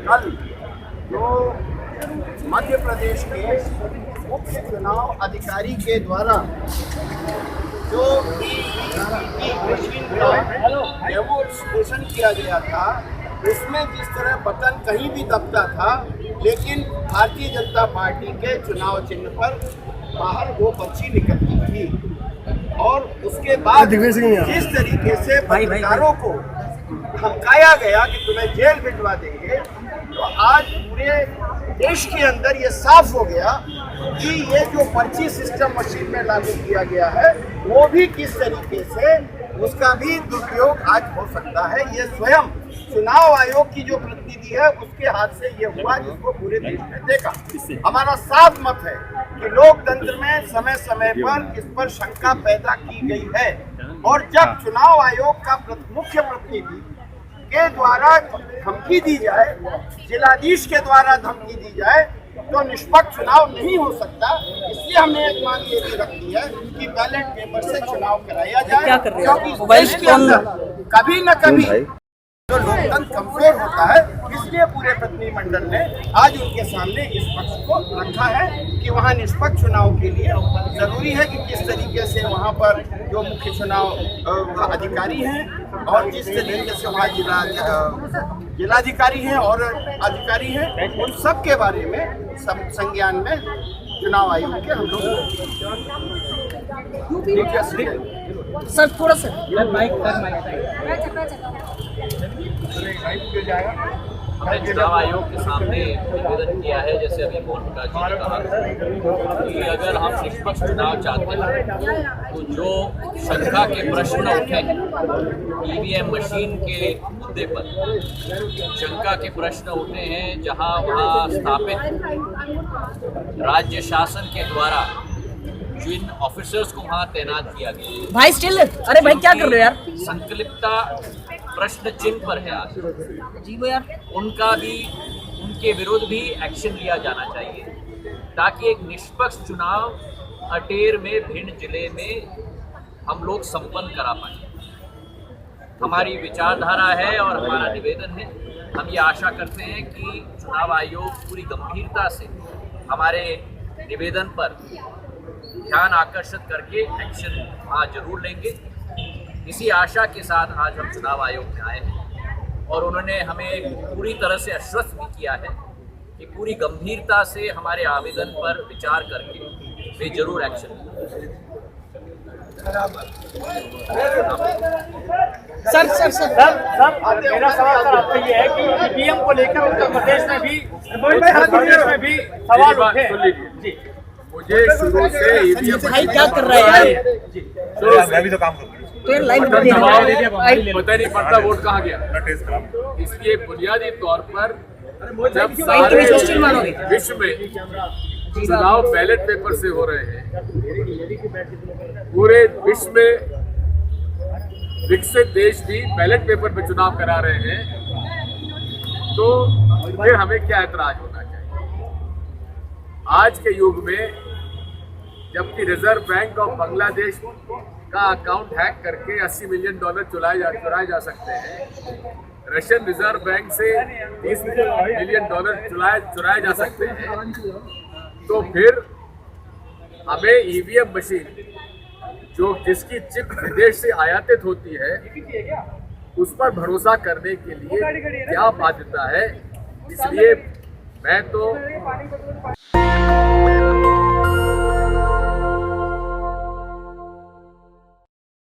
कल जो मध्य प्रदेश के मुख्य चुनाव अधिकारी के द्वारा जो मशीन का डेमोन्स्ट्रेशन किया गया था, उसमें जिस तरह बटन कहीं भी दबता था, लेकिन भारतीय जनता पार्टी के चुनाव चिन्ह पर बाहर वो पर्ची निकलती थी। और उसके बाद जिस तरीके से पत्रकारों को धमकाया गया कि तुम्हें जेल भिजवा देंगे, तो आज पूरे देश के अंदर ये साफ हो गया कि ये जो पर्ची सिस्टम मशीन में लागू किया गया है, वो भी किस तरीके से उसका भी दुरुपयोग आज हो सकता है। ये स्वयं चुनाव आयोग की जो प्रतिनिधि है, उसके हाथ से ये हुआ, जिसको पूरे देश ने देखा। हमारा साफ मत है कि लोकतंत्र में समय समय पर इस पर शंका पैदा की गई है, और जब चुनाव आयोग का मुख्य प्रतिनिधि के द्वारा धमकी दी जाए, जिलाधीश के द्वारा धमकी दी जाए, तो निष्पक्ष चुनाव नहीं हो सकता। इसलिए हमने एक मांग ये भी रखी है कि बैलेट पेपर से चुनाव कराया जाए, क्योंकि देश के अंदर कभी न कभी जो लोकतंत्र कमजोर होता है। इसलिए पूरे प्रतिनिधिमंडल ने आज उनके सामने इस पक्ष को रखा है कि वहाँ निष्पक्ष चुनाव के लिए जरूरी है कि किस तरीके से वहाँ पर जो मुख्य चुनाव अधिकारी हैं और जिस तरीके से वहाँ जिलाधिकारी हैं और अधिकारी हैं, उन सब के बारे में संज्ञान में चुनाव आयोग के हम लोग सर थोड़ा सा हमने चुनाव आयोग के सामने निवेदन किया है, जैसे अभी मोहन प्रकाश जी ने कहा कि अगर हम निष्पक्ष चुनाव चाहते हैं तो जो शंका के प्रश्न उठे ईवीएम मशीन के मुद्दे पर शंका के प्रश्न उठे हैं, जहां वहां स्थापित राज्य शासन के द्वारा जिन ऑफिसर्स को वहां तैनात किया गया, भाई स्टिल, अरे भाई क्या कर रहे हो यार, संकलिप्ता प्रश्न चिन्ह पर है आज जी वो यार, उनके विरुद्ध भी एक्शन लिया जाना चाहिए, ताकि एक निष्पक्ष चुनाव अटेर में भिंड जिले में हम लोग संपन्न करा पाए। हमारी विचारधारा है और हमारा निवेदन है। हम ये आशा करते हैं कि चुनाव आयोग पूरी गंभीरता से हमारे निवेदन पर ध्यान आकर्षित करके एक्शन वहाँ जरूर लेंगे। इसी आशा के साथ आज हम चुनाव आयोग में आए हैं, और उन्होंने हमें पूरी तरह से आश्वस्त भी किया है कि पूरी गंभीरता से हमारे आवेदन पर विचार करके वे जरूर एक्शन लेंगे। सर मेरा सवाल सर आपसे ये है कि ईवीएम को लेकर उत्तर प्रदेश में भी सवाल उठे। जी, मुझे शुरू से ईवीएम भाई क्या कर रहा है यार, मैं भी तो काम कर रहा हूँ, तो लाइन पता नहीं पड़ता वोट कहाँ गया। इसलिए बुनियादी तौर पर जब सारे विश्व में चुनाव बैलेट पेपर से हो रहे हैं, पूरे विश्व में विकसित देश भी बैलेट पेपर पे चुनाव करा रहे हैं, तो फिर हमें क्या ऐतराज होना चाहिए। आज के युग में जबकि रिजर्व बैंक ऑफ बांग्लादेश का अकाउंट हैक करके $80 मिलियन चुराए जा सकते हैं, रशियन रिजर्व बैंक से $30 मिलियन चुराए जा सकते हैं, तो फिर हमें ईवीएम मशीन जिसकी चिप विदेश से आयातित होती है, उस पर भरोसा करने के लिए क्या बाध्यता है। इसलिए मैं तो